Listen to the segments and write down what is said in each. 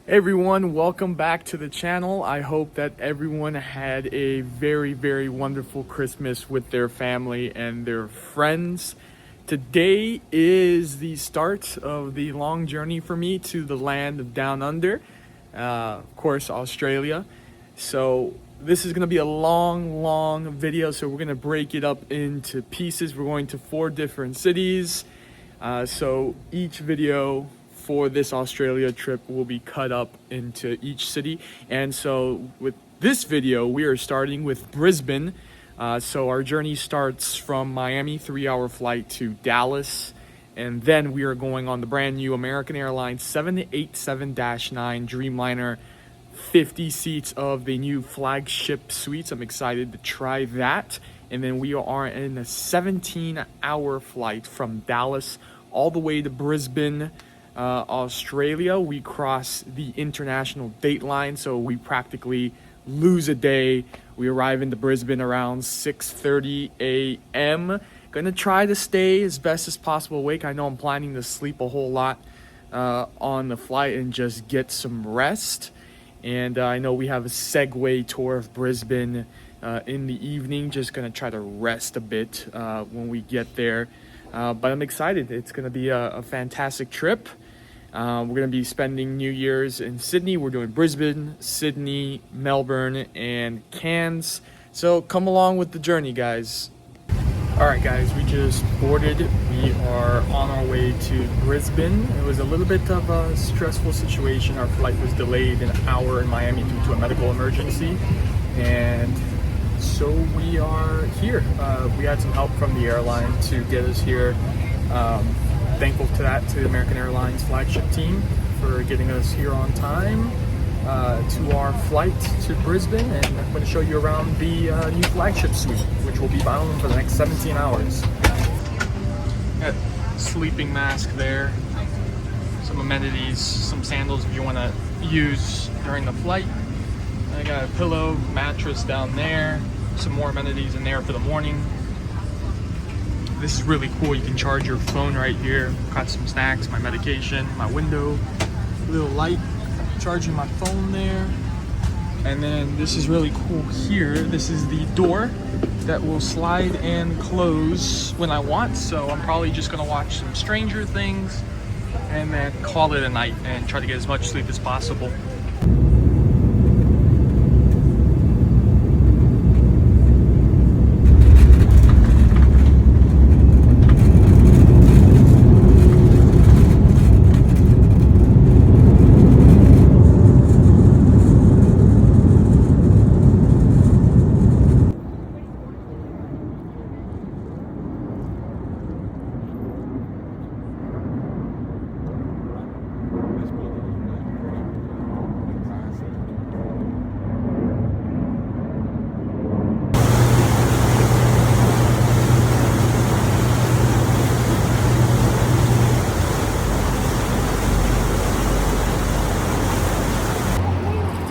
Hey everyone, welcome back to the channel. I hope that everyone had a very wonderful Christmas with their family and their friends. Today is the start of the long journey for me to the land of Down Under, of course Australia. So this is going to be a long video, so we're going to break it up into pieces. We're going to 4 different cities, so each video for this Australia trip will be cut up into each city. And so with this video, we are starting with Brisbane. So our journey starts from Miami, 3-hour flight to Dallas. And then we are going on the brand new American Airlines 787-9 Dreamliner, 50 seats of the new flagship suites. I'm excited to try that. And then we are in a 17-hour flight from Dallas all the way to Brisbane, Australia. We cross the international date line, so we practically lose a day. We arrive into Brisbane around 6:30 a.m. Gonna try to stay as best as possible awake. I know I'm planning to sleep a whole lot on the flight and just get some rest. And I know we have a Segway tour of Brisbane in the evening. Just gonna try to rest a bit when we get there. But I'm excited. It's gonna be a fantastic trip. We're going to be spending New Year's in Sydney. We're doing Brisbane, Sydney, Melbourne, and Cairns. So come along with the journey, guys. Alright guys, we just boarded. We are on our way to Brisbane. It was a little bit of a stressful situation. Our flight was delayed an hour in Miami due to a medical emergency. And so we are here. We had some help from the airline to get us here. Thankful to the American Airlines flagship team for getting us here on time to our flight to Brisbane, and I'm going to show you around the new flagship suite, which will be bound for the next 17 hours. Got sleeping mask there, some amenities, some sandals if you want to use during the flight. I got a pillow, mattress down there, some more amenities in there for the morning. This is really cool. You can charge your phone right here. Got some snacks, my medication, my window, little light, charging my phone there. And then this is really cool here. This is the door that will slide and close when I want. So I'm probably just gonna watch some Stranger Things and then call it a night and try to get as much sleep as possible.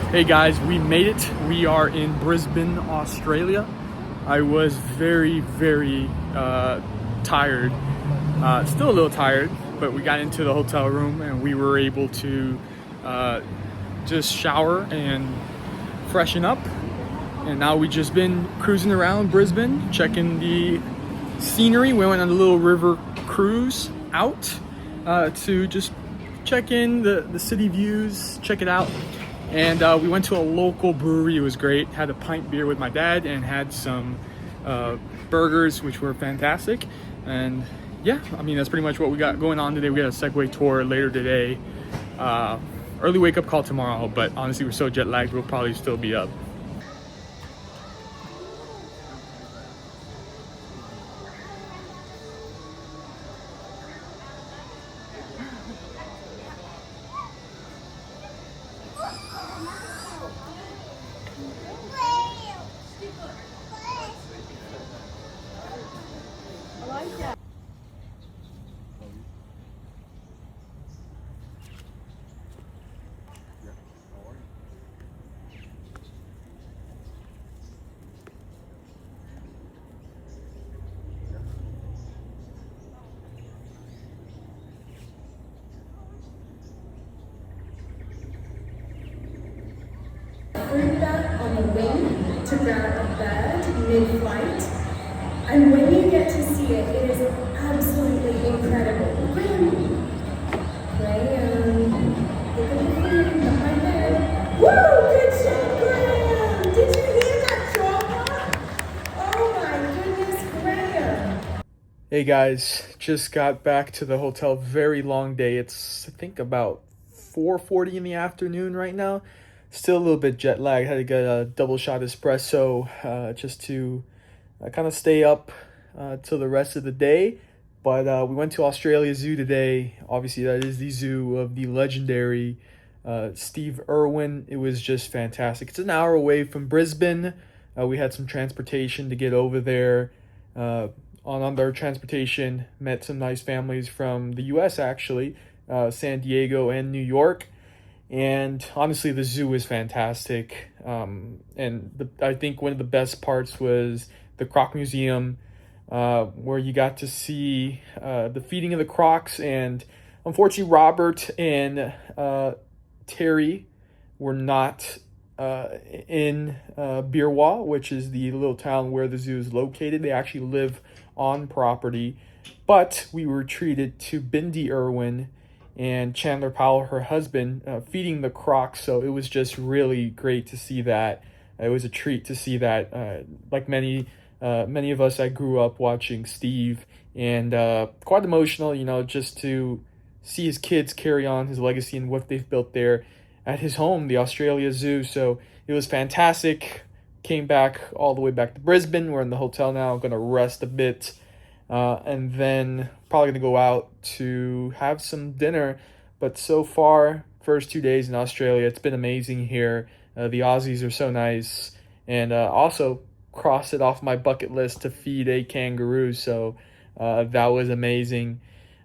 Hey guys, we made it. We are in Brisbane, Australia. I was very tired. Still a little tired, but we got into the hotel room and we were able to just shower and freshen up. And now we just been cruising around Brisbane, checking the scenery. We went on a little river cruise out to just check in the city views, check it out. And we went to a local brewery. It was great. Had a pint beer with my dad and had some burgers, which were fantastic. And yeah, I mean, that's pretty much what we got going on today. We got a Segway tour later today. Early wake up call tomorrow, but honestly, we're so jet lagged, we'll probably still be up. fruit bat on the wing to grab a bird mid-flight. And when you get to see it, it is absolutely incredible. Graham, look at the food behind there. Woo! Good job, Graham! Did you hear that drama? Oh my goodness, Graham! Hey guys, just got back to the hotel. Very long day. It's I think about 4:40 in the afternoon right now. Still a little bit jet lagged. Had to get a double shot espresso just to kind of stay up till the rest of the day. But we went to Australia Zoo today. Obviously, that is the zoo of the legendary Steve Irwin. It was just fantastic. It's an hour away from Brisbane. We had some transportation to get over there. On their transportation, met some nice families from the US actually, San Diego and New York. And honestly, the zoo is fantastic. I think one of the best parts was the Croc Museum, where you got to see the feeding of the crocs. And unfortunately, Robert and Terry were not in Birwa, which is the little town where the zoo is located. They actually live on property, but we were treated to Bindi Irwin and Chandler Powell, her husband, feeding the crocs. So it was just really great to see that. It was a treat to see that. Like many of us, I grew up watching Steve, and quite emotional, just to see his kids carry on his legacy and what they've built there at his home, the Australia Zoo. So it was fantastic. Came back all the way back to Brisbane. We're in the hotel now. I'm going to rest a bit. And then probably going to go out to have some dinner. But so far, first 2 days in Australia, it's been amazing here. The Aussies are so nice. And also crossed it off my bucket list to feed a kangaroo. So that was amazing.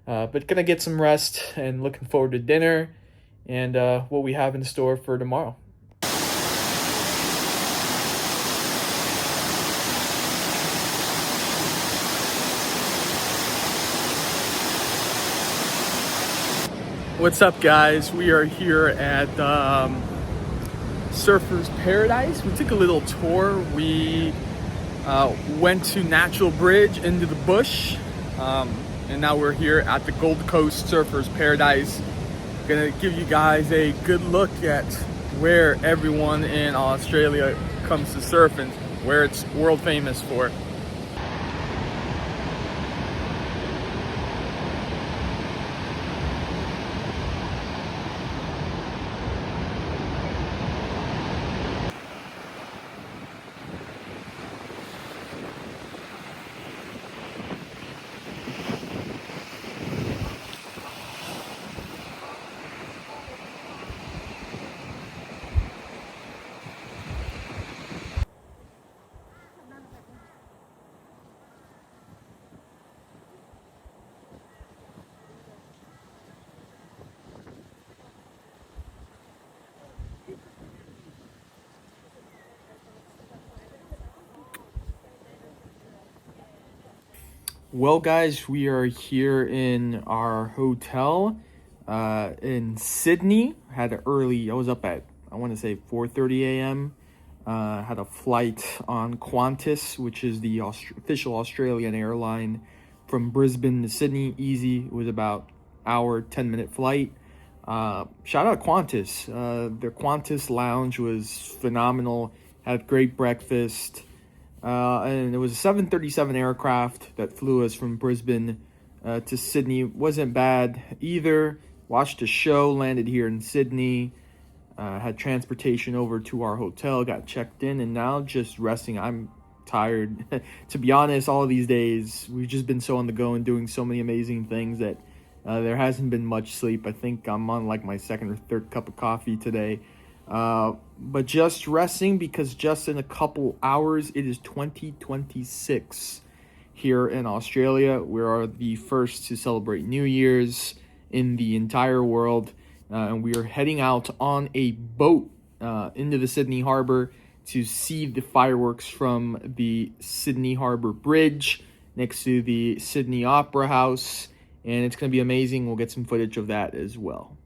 But going to get some rest and looking forward to dinner and what we have in store for tomorrow. What's up, guys? We are here at Surfers Paradise. We took a little tour. We went to Natural Bridge into the bush, and now we're here at the Gold Coast Surfers Paradise. Gonna give you guys a good look at where everyone in Australia comes to surf and where it's world famous for. Well, guys, we are here in our hotel in Sydney. I was up at, I want to say 4:30 a.m. Had a flight on Qantas, which is the official Australian airline from Brisbane to Sydney. Easy. It was about hour, 10-minute flight. Shout out Qantas. Their Qantas lounge was phenomenal. Had great breakfast. And it was a 737 aircraft that flew us from Brisbane to Sydney. Wasn't bad either. Watched a show, landed here in Sydney. Had transportation over to our hotel, got checked in, and now just resting. I'm tired. To be honest, all of these days, we've just been so on the go and doing so many amazing things that there hasn't been much sleep. I think I'm on like my second or third cup of coffee today. But just resting because just in a couple hours, it is 2026 here in Australia. We are the first to celebrate New Year's in the entire world. And we are heading out on a boat into the Sydney Harbour to see the fireworks from the Sydney Harbour Bridge next to the Sydney Opera House. And it's going to be amazing. We'll get some footage of that as well.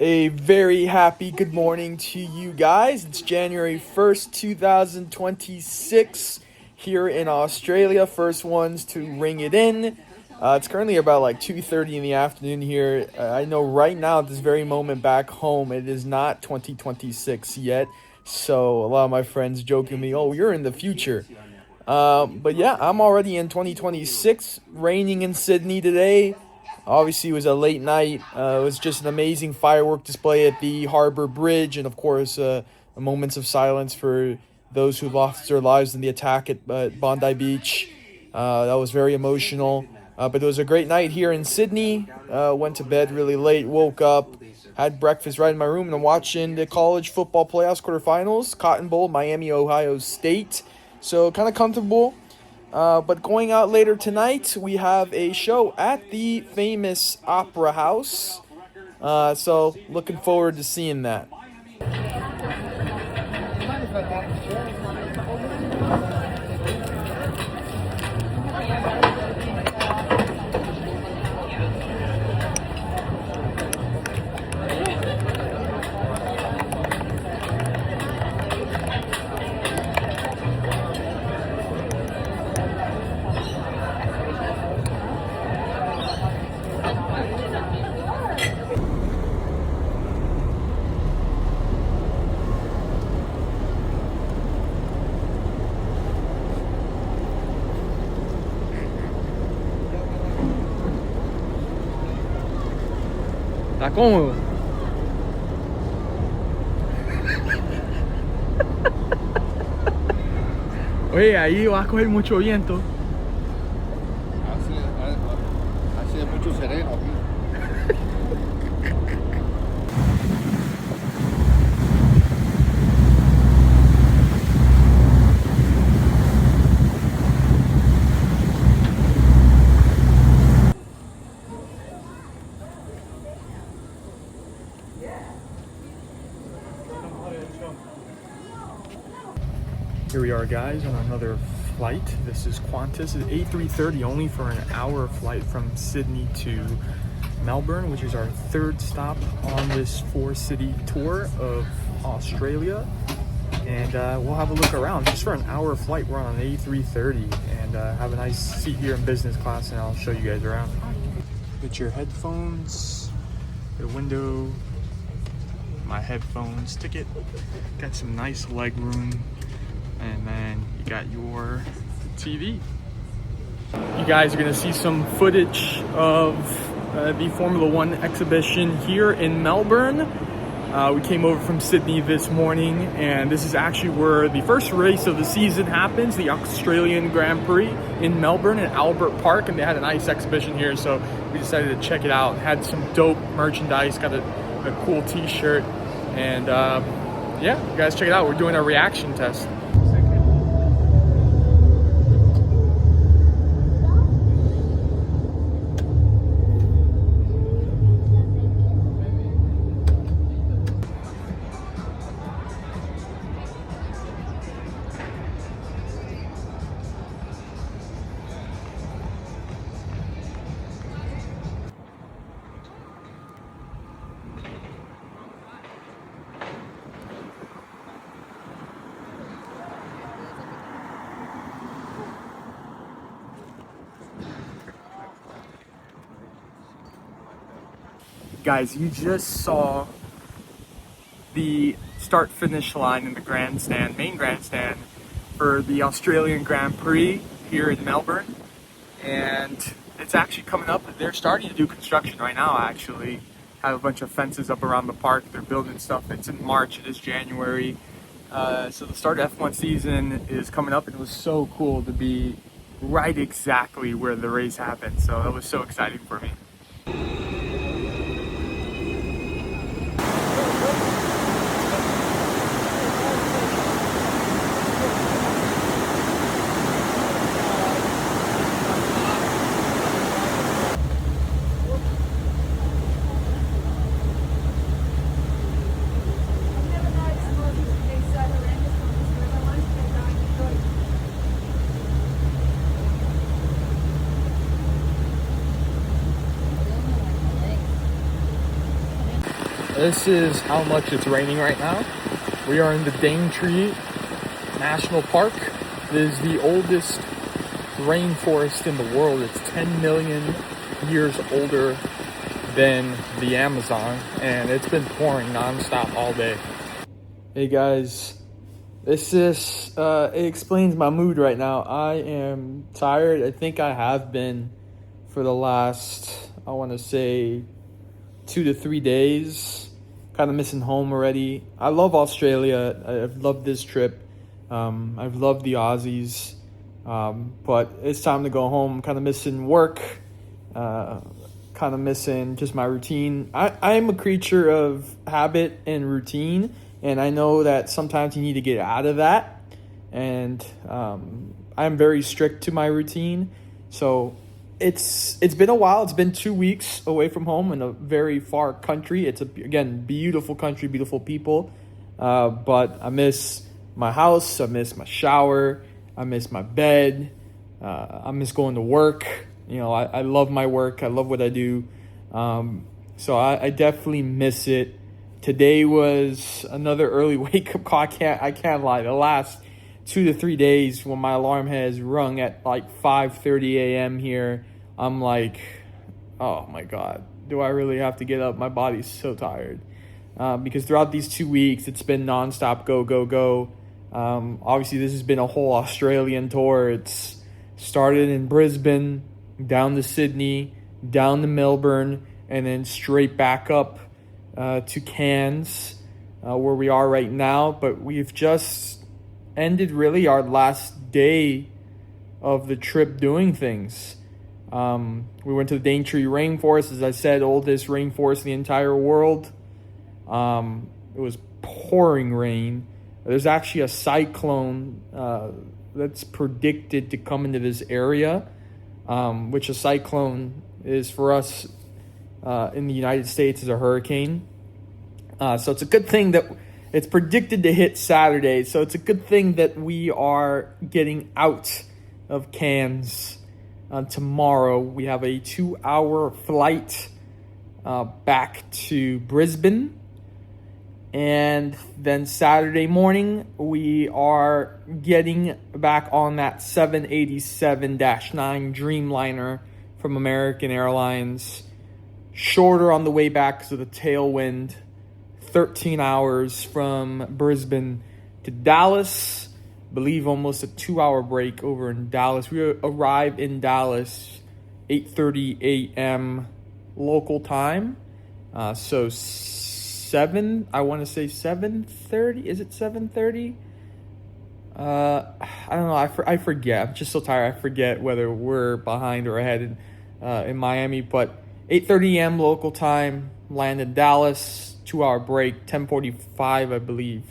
A very happy good morning to you guys. It's January 1st, 2026 here in Australia. First ones to ring it in. It's currently about like 2:30 in the afternoon here. I know right now at this very moment back home it is not 2026 yet. So a lot of my friends joking me, "Oh, you're in the future." But yeah, I'm already in 2026, raining in Sydney today. Obviously, it was a late night. It was just an amazing firework display at the Harbour Bridge, and of course, moments of silence for those who lost their lives in the attack at Bondi Beach. That was very emotional. But it was a great night here in Sydney. Went to bed really late, woke up, had breakfast right in my room, and I'm watching the college football playoffs quarterfinals, Cotton Bowl, Miami, Ohio State. So kind of comfortable. But going out later tonight, we have a show at the famous Opera House. So looking forward to seeing that. Está cómodo. Oye, ahí vas a coger mucho viento. Hace mucho sereno aquí. Here we are, guys, on another flight. This is Qantas. It's A330, only for an hour flight from Sydney to Melbourne, which is our third stop on this 4-city tour of Australia. And we'll have a look around. Just for an hour flight, we're on an A330 and have a nice seat here in business class, and I'll show you guys around. Get your headphones, the window, my headphones, ticket. Got some nice leg room. And then you got your TV. You guys are gonna see some footage of the Formula One exhibition here in Melbourne. We came over from Sydney this morning, and this is actually where the first race of the season happens, the Australian Grand Prix in Melbourne at Albert Park, and they had a nice exhibition here, so we decided to check it out. Had some dope merchandise, got a cool t-shirt, and yeah, you guys check it out. We're doing a reaction test. Guys, you just saw the start finish line in the grandstand, main grandstand for the Australian Grand Prix here in Melbourne. And it's actually coming up. They're starting to do construction right now, actually. Have a bunch of fences up around the park. They're building stuff. It's in March, it is January. So the start of F1 season is coming up, and it was so cool to be right exactly where the race happened. So that was so exciting for me. This is how much it's raining right now. We are in the Daintree National Park. It is the oldest rainforest in the world. It's 10 million years older than the Amazon, and it's been pouring nonstop all day. Hey guys, it explains my mood right now. I am tired. I think I have been for the last, I want to say, 2 to 3 days. Kind of missing home already. I love Australia. I've loved this trip. I've loved the Aussies. But it's time to go home. Kind of missing work. Kind of missing just my routine. I am a creature of habit and routine. And I know that sometimes you need to get out of that. And I'm very strict to my routine. So it's been a while. It's been 2 weeks away from home in a very far country. It's again, beautiful country, beautiful people. But I miss my house. I miss my shower. I miss my bed. I miss going to work. You know, I love my work. I love what I do. So I definitely miss it. Today was another early wake-up call. I can't lie. The last 2 to 3 days when my alarm has rung at like 5:30 a.m. here, I'm like, oh my God, do I really have to get up? My body's so tired. Because throughout these 2 weeks, it's been nonstop go, go, go. Obviously, this has been a whole Australian tour. It's started in Brisbane, down to Sydney, down to Melbourne, and then straight back up to Cairns, where we are right now. But we've just ended really our last day of the trip doing things. We went to the Daintree Rainforest, as I said, oldest rainforest in the entire world. It was pouring rain. There's actually a cyclone that's predicted to come into this area, which a cyclone is for us in the United States is a hurricane. So it's a good thing that it's predicted to hit Saturday. So it's a good thing that we are getting out of Cairns tomorrow. We have a 2-hour flight back to Brisbane. And then Saturday morning, we are getting back on that 787-9 Dreamliner from American Airlines. Shorter on the way back because of the tailwind. 13 hours from Brisbane to Dallas. I believe almost a 2-hour break over in Dallas. We arrive in Dallas 8:30 a.m. local time. So 7:30. Is it 7:30? I don't know. I forget. I'm just so tired. I forget whether we're behind or ahead in Miami. But 8:30 a.m. local time. Land in Dallas. 2-hour break. 10:45, I believe,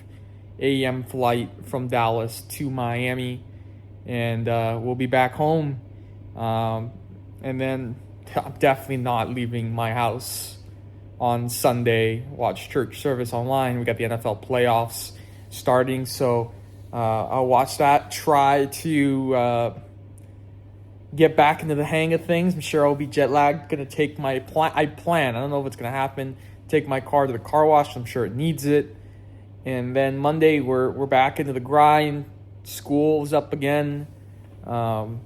a.m. flight from Dallas to Miami, and we'll be back home. And then I'm definitely not leaving my house on Sunday. Watch church service online. We got the NFL playoffs starting, so I'll watch that. Try to get back into the hang of things. I'm sure I'll be jet lagged. Gonna take my I don't know if it's gonna happen. Take my car to the car wash. I'm sure it needs it. And then Monday we're back into the grind. School's up again. Go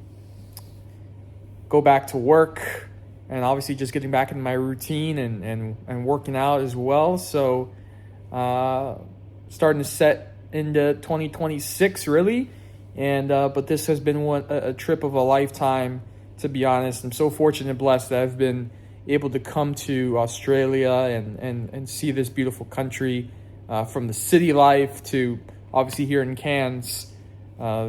back to work. And obviously just getting back into my routine and working out as well. So starting to set into 2026 really. And but this has been a trip of a lifetime, to be honest. I'm so fortunate and blessed that I've been able to come to Australia and see this beautiful country, from the city life to obviously here in Cairns,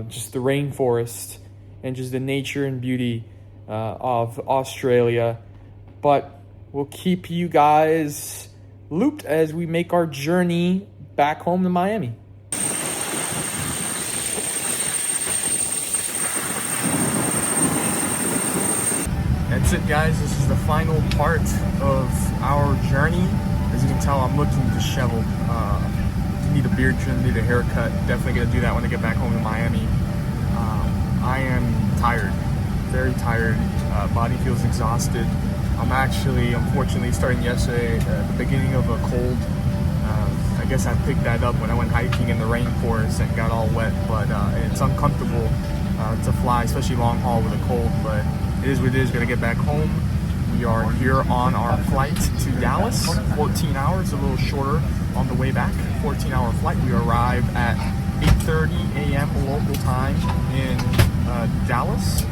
just the rainforest and just the nature and beauty of Australia. But we'll keep you guys looped as we make our journey back home to Miami. That's it, guys. This is the final part of our journey. As you can tell, I'm looking disheveled. Need a beard trim, need a haircut. Definitely gonna do that when I get back home to Miami. I am tired, very tired. Body feels exhausted. I'm actually, unfortunately, starting yesterday at the beginning of a cold. I guess I picked that up when I went hiking in the rainforest and got all wet, but it's uncomfortable to fly, especially long haul with a cold, but it is what it is. Gonna get back home. We are here on our flight to Dallas, 14 hours, a little shorter on the way back, 14-hour flight. We arrive at 8:30 a.m. local time in Dallas,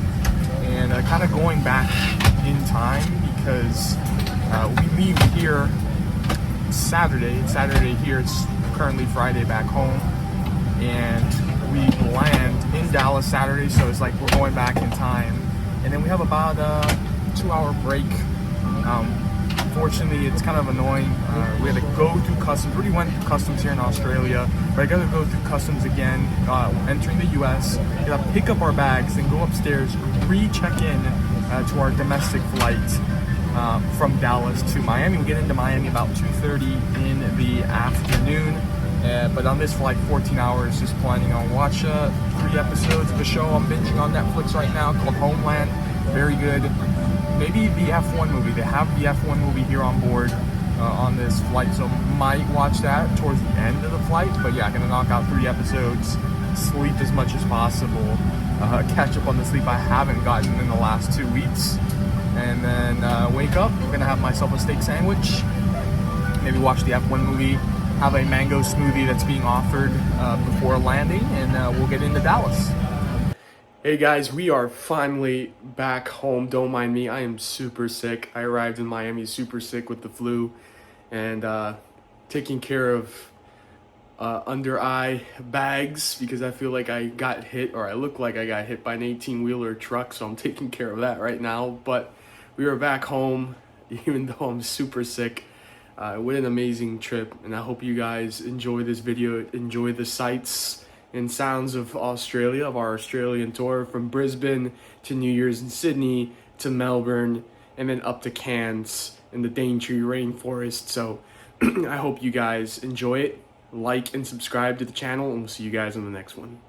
and kind of going back in time because we leave here Saturday here. It's currently Friday back home, and we land in Dallas Saturday, so it's like we're going back in time. And then we have about a 2-hour break. Fortunately, it's kind of annoying. We had to go through customs. We already went through customs here in Australia, but I got to go through customs again, entering the U.S. We got to pick up our bags, then go upstairs, re-check in to our domestic flight from Dallas to Miami. We get into Miami about 2:30 in the afternoon. But on this flight, 14 hours, just planning on watch 3 episodes of a show I'm binging on Netflix right now called Homeland. Very good. Maybe the F1 movie. They have the F1 movie here on board on this flight, so might watch that towards the end of the flight. But yeah, gonna knock out 3 episodes, sleep as much as possible, catch up on the sleep I haven't gotten in the last 2 weeks, and then wake up. I'm gonna have myself a steak sandwich, maybe watch the F1 movie, have a mango smoothie that's being offered before landing, and we'll get into Dallas. Hey guys, we are finally back home. Don't mind me, I am super sick. I arrived in Miami super sick with the flu, and taking care of under eye bags because I feel like I got hit, or I look like I got hit by an 18-wheeler truck, so I'm taking care of that right now. But we are back home, even though I'm super sick. What an amazing trip, and I hope you guys enjoy this video, enjoy the sights and sounds of Australia, of our Australian tour from Brisbane to New Year's in Sydney to Melbourne, and then up to Cairns in the Daintree rainforest. So I hope you guys enjoy it. Like and subscribe to the channel, and we'll see you guys on the next one.